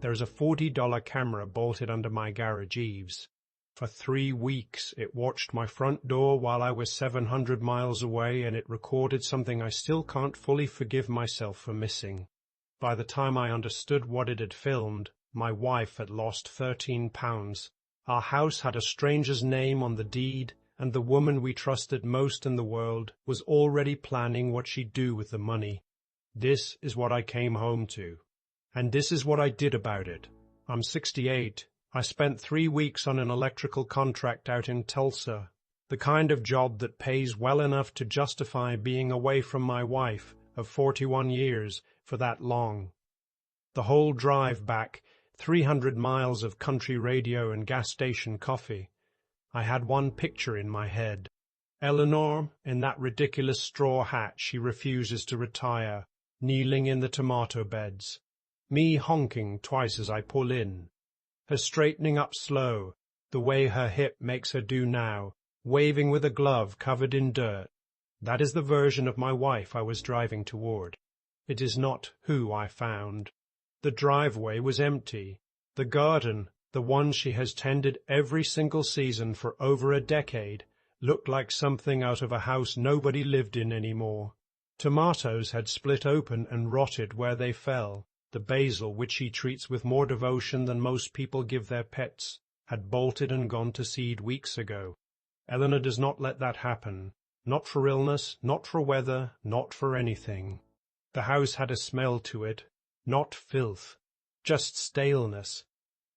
There's a $40 camera bolted under my garage eaves. For 3 weeks it watched my front door while I was 700 miles away, and it recorded something I still can't fully forgive myself for missing. By the time I understood what it had filmed, my wife had lost 13 pounds. Our house had a stranger's name on the deed, and the woman we trusted most in the world was already planning what she'd do with the money. This is what I came home to. And this is what I did about it. I'm 68. I spent 3 weeks on an electrical contract out in Tulsa, the kind of job that pays well enough to justify being away from my wife of 41 years for that long. The whole drive back, 300 miles of country radio and gas station coffee, I had one picture in my head. Eleanor, in that ridiculous straw hat she refuses to retire, kneeling in the tomato beds. Me honking twice as I pull in. Her straightening up slow, the way her hip makes her do now, waving with a glove covered in dirt. That is the version of my wife I was driving toward. It is not who I found. The driveway was empty. The garden, the one she has tended every single season for over a decade, looked like something out of a house nobody lived in anymore. Tomatoes had split open and rotted where they fell. The basil, which she treats with more devotion than most people give their pets, had bolted and gone to seed weeks ago. Eleanor does not let that happen. Not for illness, not for weather, not for anything. The house had a smell to it, not filth, just staleness.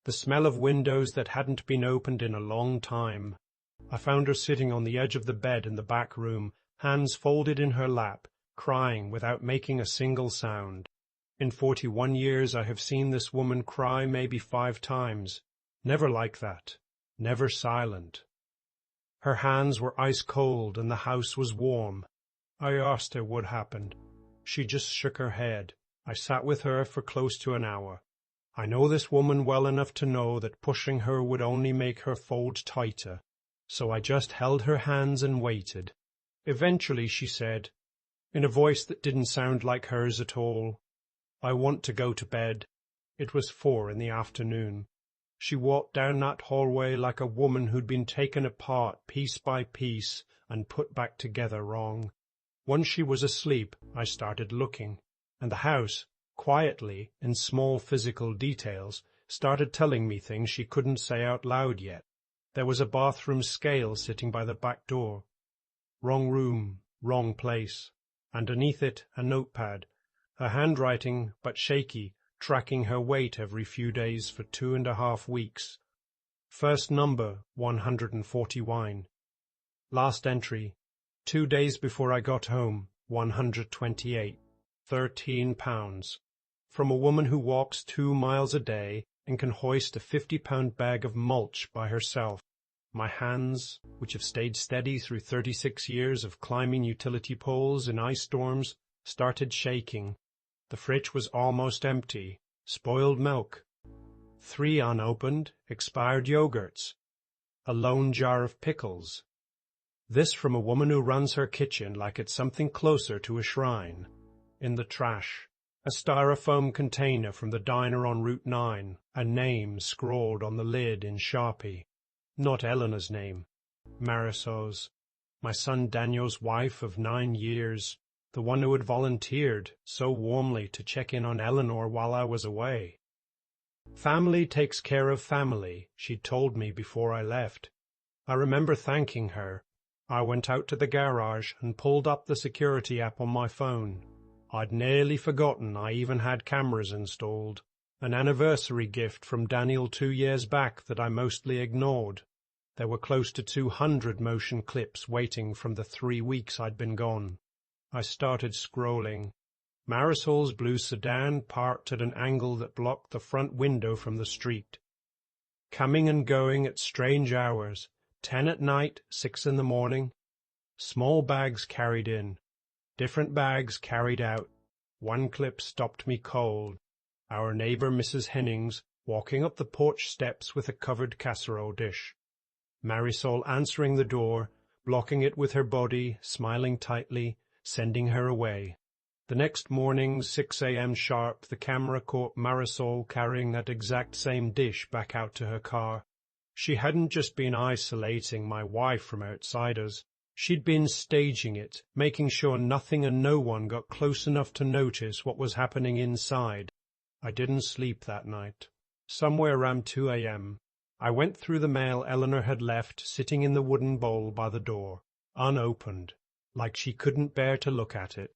The smell of windows that hadn't been opened in a long time. I found her sitting on the edge of the bed in the back room, hands folded in her lap, crying without making a single sound. In 41 years I have seen this woman cry maybe 5 times. Never like that. Never silent. Her hands were ice cold and the house was warm. I asked her what happened. She just shook her head. I sat with her for close to an hour. I know this woman well enough to know that pushing her would only make her fold tighter, so I just held her hands and waited. Eventually she said, in a voice that didn't sound like hers at all, "I want to go to bed." It was 4 in the afternoon. She walked down that hallway like a woman who'd been taken apart piece by piece and put back together wrong. Once she was asleep, I started looking, and the house, quietly, in small physical details, started telling me things she couldn't say out loud yet. There was a bathroom scale sitting by the back door. Wrong room, wrong place. Underneath it, a notepad. Her handwriting, but shaky, tracking her weight every few days for 2.5 weeks. First number, 141. Last entry, 2 days before I got home, 128. 13 pounds. From a woman who walks 2 miles a day and can hoist a 50-pound bag of mulch by herself. My hands, which have stayed steady through 36 years of climbing utility poles in ice storms, started shaking. The fridge was almost empty. Spoiled milk. 3 unopened, expired yogurts. A lone jar of pickles. This from a woman who runs her kitchen like it's something closer to a shrine. In the trash, a styrofoam container from the diner on Route 9, a name scrawled on the lid in Sharpie. Not Eleanor's name, Marisol's. My son Daniel's wife of 9 years, the one who had volunteered so warmly to check in on Eleanor while I was away. Family takes care of family, she'd told me before I left. I remember thanking her. I went out to the garage and pulled up the security app on my phone. I'd nearly forgotten I even had cameras installed, an anniversary gift from Daniel 2 years back that I mostly ignored. There were close to 200 motion clips waiting from the 3 weeks I'd been gone. I started scrolling. Marisol's blue sedan parked at an angle that blocked the front window from the street. Coming and going at strange hours, 10 at night, 6 in the morning. Small bags carried in. Different bags carried out. One clip stopped me cold. Our neighbor Mrs. Hennings walking up the porch steps with a covered casserole dish. Marisol answering the door, blocking it with her body, smiling tightly, sending her away. The next morning, 6 a.m. sharp, the camera caught Marisol carrying that exact same dish back out to her car. She hadn't just been isolating my wife from outsiders. She'd been staging it, making sure nothing and no one got close enough to notice what was happening inside. I didn't sleep that night. Somewhere around 2 a.m., I went through the mail Eleanor had left sitting in the wooden bowl by the door, unopened, like she couldn't bear to look at it.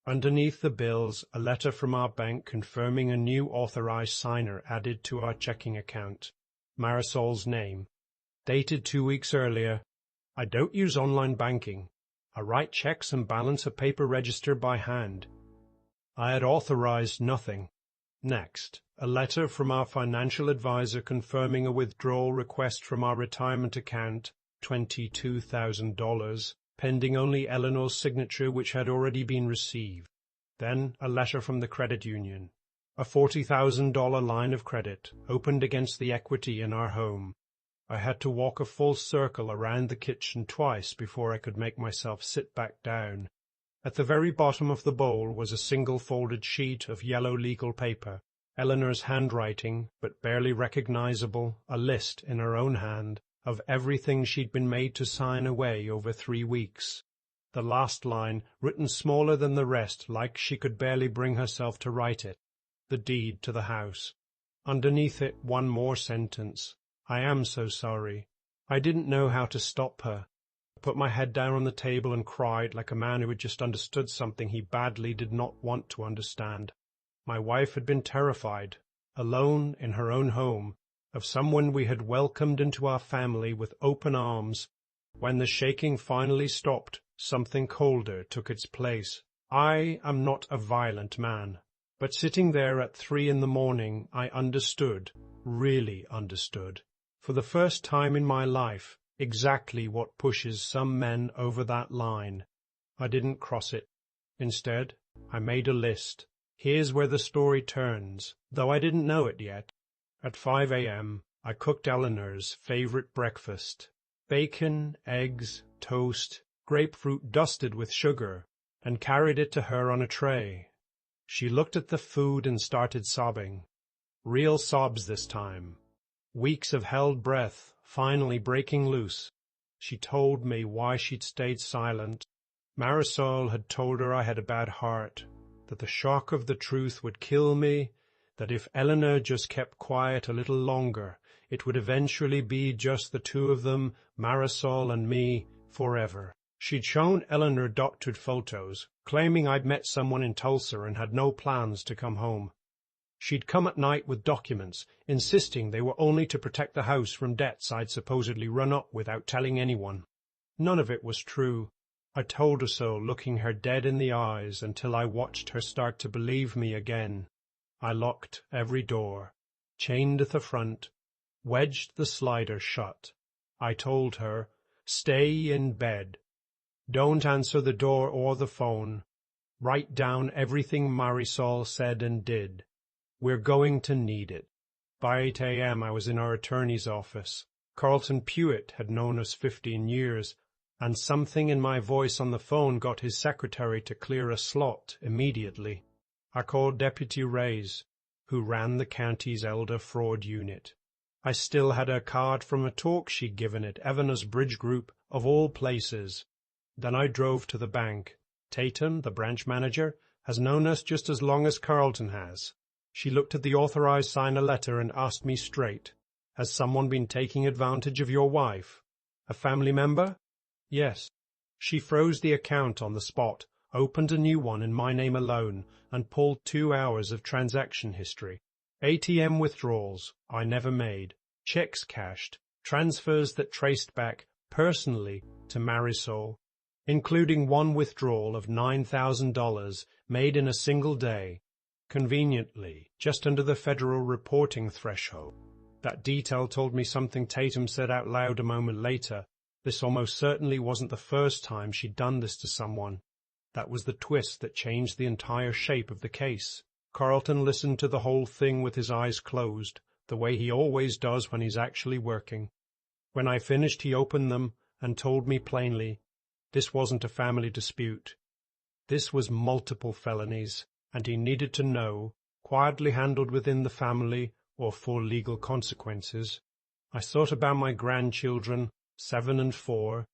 Underneath the bills, a letter from our bank confirming a new authorized signer added to our checking account. Marisol's name. Dated 2 weeks earlier. I don't use online banking. I write checks and balance a paper register by hand. I had authorized nothing. Next, a letter from our financial advisor confirming a withdrawal request from our retirement account, $22,000, pending only Eleanor's signature, which had already been received. Then a letter from the credit union. A $40,000 line of credit, opened against the equity in our home. I had to walk a full circle around the kitchen twice before I could make myself sit back down. At the very bottom of the bowl was a single-folded sheet of yellow legal paper, Eleanor's handwriting, but barely recognizable, a list in her own hand of everything she'd been made to sign away over 3 weeks. The last line, written smaller than the rest, like she could barely bring herself to write it. The deed to the house. Underneath it, one more sentence. I am so sorry. I didn't know how to stop her. I put my head down on the table and cried like a man who had just understood something he badly did not want to understand. My wife had been terrified, alone in her own home, of someone we had welcomed into our family with open arms. When the shaking finally stopped, something colder took its place. I am not a violent man. But sitting there at 3 in the morning, I understood, really understood, for the first time in my life, exactly what pushes some men over that line. I didn't cross it. Instead, I made a list. Here's where the story turns, though I didn't know it yet. At 5 a.m., I cooked Eleanor's favorite breakfast. Bacon, eggs, toast, grapefruit dusted with sugar, and carried it to her on a tray. She looked at the food and started sobbing. Real sobs this time. Weeks of held breath, finally breaking loose. She told me why she'd stayed silent. Marisol had told her I had a bad heart, that the shock of the truth would kill me, that if Eleanor just kept quiet a little longer, it would eventually be just the two of them, Marisol and me, forever. She'd shown Eleanor doctored photos, claiming I'd met someone in Tulsa and had no plans to come home. She'd come at night with documents, insisting they were only to protect the house from debts I'd supposedly run up without telling anyone. None of it was true. I told her so, looking her dead in the eyes until I watched her start to believe me again. I locked every door, chained at the front, wedged the slider shut. I told her, stay in bed. Don't answer the door or the phone. Write down everything Marisol said and did. We're going to need it. By 8 a.m. I was in our attorney's office. Carlton Pewitt had known us 15 years, and something in my voice on the phone got his secretary to clear a slot immediately. I called Deputy Reyes, who ran the county's elder fraud unit. I still had her card from a talk she'd given at Evanas Bridge Group, of all places. Then I drove to the bank. Tatum, the branch manager, has known us just as long as Carlton has. She looked at the authorized signer letter and asked me straight, has someone been taking advantage of your wife? A family member? Yes. She froze the account on the spot, opened a new one in my name alone, and pulled 2 hours of transaction history. ATM withdrawals I never made, checks cashed, transfers that traced back personally to Marisol, including one withdrawal of $9,000 made in a single day, conveniently just under the federal reporting threshold. That detail told me something Tatum said out loud a moment later. This almost certainly wasn't the first time she'd done this to someone. That was the twist that changed the entire shape of the case. Carlton listened to the whole thing with his eyes closed, the way he always does when he's actually working. When I finished, he opened them and told me plainly, this wasn't a family dispute. This was multiple felonies, and he needed to know, quietly handled within the family or full legal consequences. I thought about my grandchildren, 7 and 4,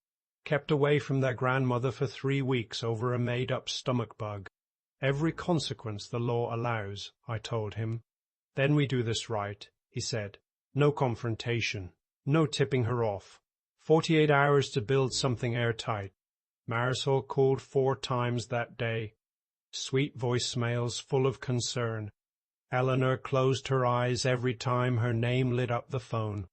kept away from their grandmother for 3 weeks over a made-up stomach bug. Every consequence the law allows, I told him. Then we do this right, he said. No confrontation, no tipping her off. 48 hours to build something airtight. Marisol called 4 times that day. Sweet voicemails full of concern. Eleanor closed her eyes every time her name lit up the phone.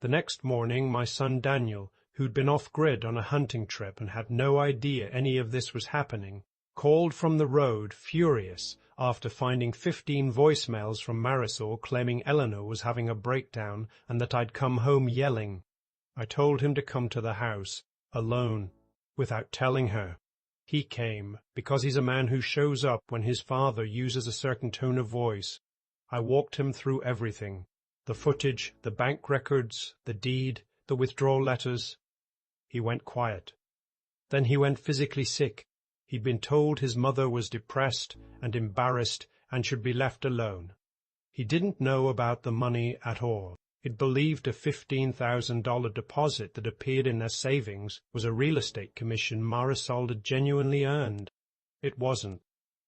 The next morning, my son Daniel, who'd been off-grid on a hunting trip and had no idea any of this was happening, called from the road, furious, after finding 15 voicemails from Marisol claiming Eleanor was having a breakdown and that I'd come home yelling. I told him to come to the house, alone, without telling her. He came, because he's a man who shows up when his father uses a certain tone of voice. I walked him through everything. The footage, the bank records, the deed, the withdrawal letters. He went quiet. Then he went physically sick. He'd been told his mother was depressed and embarrassed and should be left alone. He didn't know about the money at all. He'd believed a $15,000 deposit that appeared in their savings was a real estate commission Marisol had genuinely earned. It wasn't.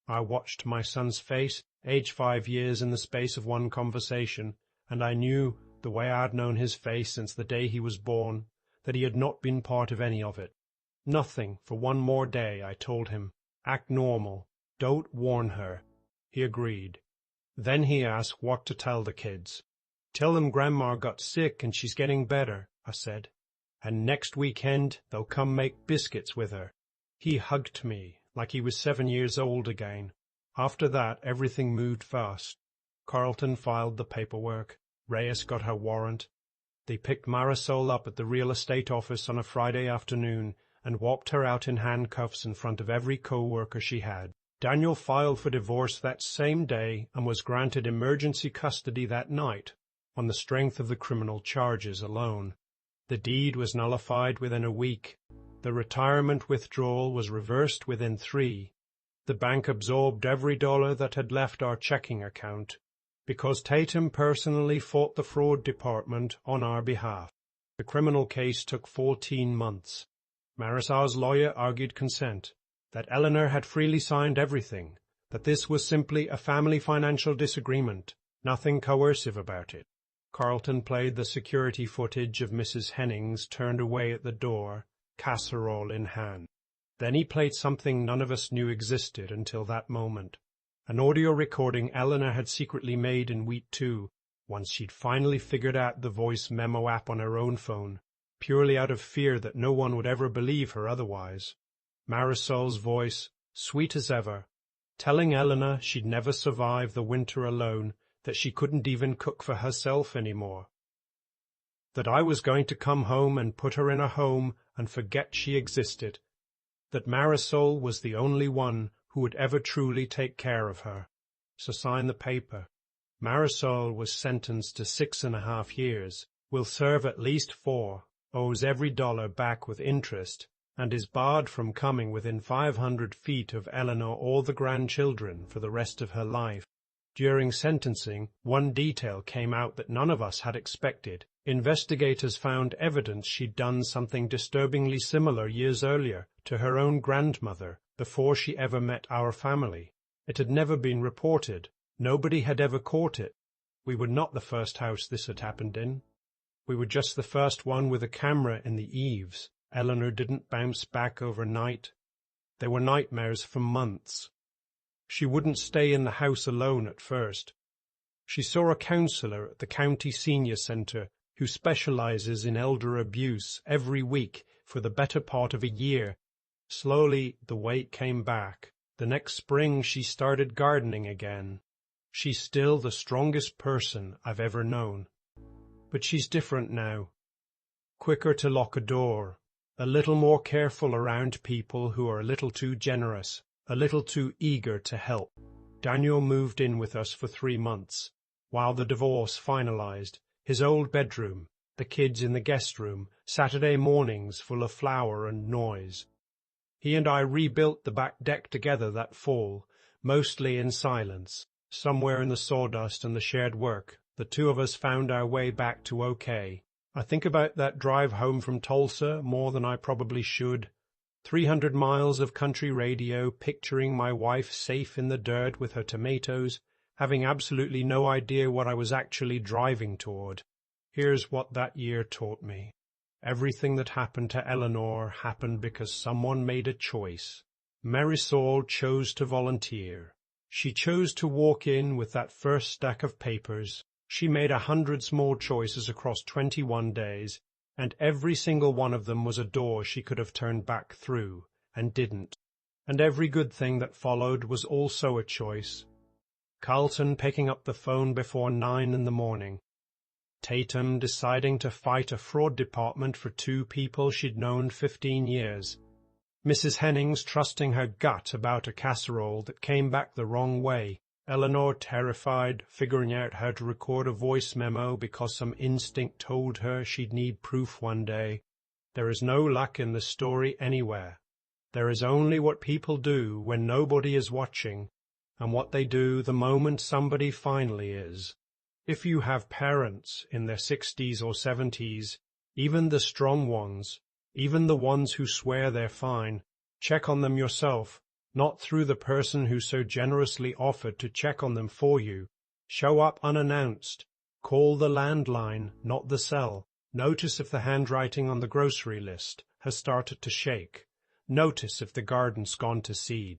I watched my son's face, age 5 years in the space of one conversation, and I knew, the way I'd known his face since the day he was born, that he had not been part of any of it. Nothing for one more day, I told him. Act normal. Don't warn her. He agreed. Then he asked what to tell the kids. Tell them Grandma got sick and she's getting better, I said. And next weekend they'll come make biscuits with her. He hugged me like he was 7 years old again. After that, everything moved fast. Carlton filed the paperwork. Reyes got her warrant. They picked Marisol up at the real estate office on a Friday afternoon and walked her out in handcuffs in front of every co-worker she had. Daniel filed for divorce that same day and was granted emergency custody that night on the strength of the criminal charges alone. The deed was nullified within a week. The retirement withdrawal was reversed within 3. The bank absorbed every dollar that had left our checking account because Tatum personally fought the fraud department on our behalf. The criminal case took 14 months. Marisol's lawyer argued consent, that Eleanor had freely signed everything, that this was simply a family financial disagreement, nothing coercive about it. Carlton played the security footage of Mrs. Hennings turned away at the door, casserole in hand. Then he played something none of us knew existed until that moment, an audio recording Eleanor had secretly made in week 2, once she'd finally figured out the voice memo app on her own phone, purely out of fear that no one would ever believe her otherwise. Marisol's voice, sweet as ever, telling Eleanor she'd never survive the winter alone, that she couldn't even cook for herself anymore, that I was going to come home and put her in a home and forget she existed, that Marisol was the only one who would ever truly take care of her. So sign the paper. Marisol was sentenced to 6.5 years, will serve at least 4, owes every dollar back with interest, and is barred from coming within 500 feet of Eleanor or the grandchildren for the rest of her life. During sentencing, one detail came out that none of us had expected. Investigators found evidence she'd done something disturbingly similar years earlier to her own grandmother before she ever met our family. It had never been reported. Nobody had ever caught it. We were not the first house this had happened in. We were just the first one with a camera in the eaves. Eleanor didn't bounce back overnight. They were nightmares for months. She wouldn't stay in the house alone at first. She saw a counselor at the county senior center who specializes in elder abuse every week for the better part of a year. Slowly, the weight came back. The next spring, she started gardening again. She's still the strongest person I've ever known. But she's different now. Quicker to lock a door, a little more careful around people who are a little too generous, a little too eager to help. Daniel moved in with us for 3 months, while the divorce finalized. His old bedroom, the kids in the guest room, Saturday mornings full of flour and noise. He and I rebuilt the back deck together that fall, mostly in silence. Somewhere in the sawdust and the shared work, the two of us found our way back to okay. I think about that drive home from Tulsa more than I probably should. 300 miles of country radio, picturing my wife safe in the dirt with her tomatoes, having absolutely no idea what I was actually driving toward. Here's what that year taught me. Everything that happened to Eleanor happened because someone made a choice. Marisol chose to volunteer. She chose to walk in with that first stack of papers. She made 100 small choices across 21 days, and every single one of them was a door she could have turned back through, and didn't. And every good thing that followed was also a choice. Carlton picking up the phone before 9 in the morning. Tatum deciding to fight a fraud department for two people she'd known 15 years. Mrs. Hennings trusting her gut about a casserole that came back the wrong way. Eleanor terrified, figuring out how to record a voice memo because some instinct told her she'd need proof one day. There is no luck in the story anywhere. There is only what people do when nobody is watching, and what they do the moment somebody finally is. If you have parents in their 60s or 70s, even the strong ones, even the ones who swear they're fine, check on them yourself, not through the person who so generously offered to check on them for you. Show up unannounced. Call the landline, not the cell. Notice if the handwriting on the grocery list has started to shake. Notice if the garden's gone to seed.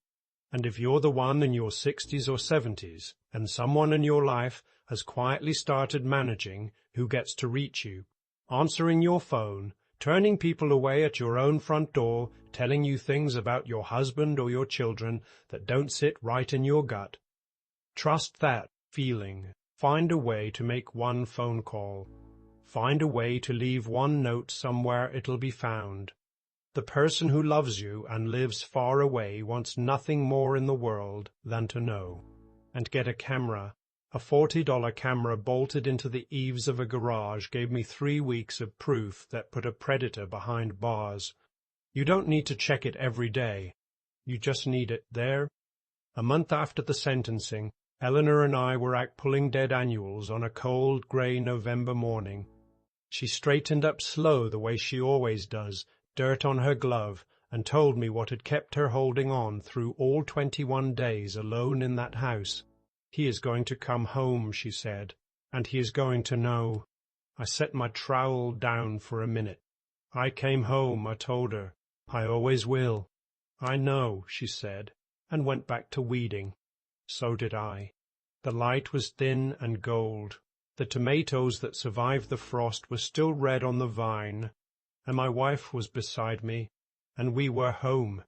And if you're the one in your 60s or 70s, and someone in your life has quietly started managing who gets to reach you, answering your phone, turning people away at your own front door, telling you things about your husband or your children that don't sit right in your gut. Trust that feeling. Find a way to make one phone call. Find a way to leave one note somewhere it'll be found. The person who loves you and lives far away wants nothing more in the world than to know. And get a camera. A $40 camera bolted into the eaves of a garage gave me 3 weeks of proof that put a predator behind bars. You don't need to check it every day. You just need it there. A month after the sentencing, Eleanor and I were out pulling dead annuals on a cold, grey November morning. She straightened up slow the way she always does, dirt on her glove, and told me what had kept her holding on through all 21 days alone in that house. He is going to come home, she said, and he is going to know. I set my trowel down for a minute. I came home, I told her. I always will. I know, she said, and went back to weeding. So did I. The light was thin and gold. The tomatoes that survived the frost were still red on the vine, and my wife was beside me, and we were home.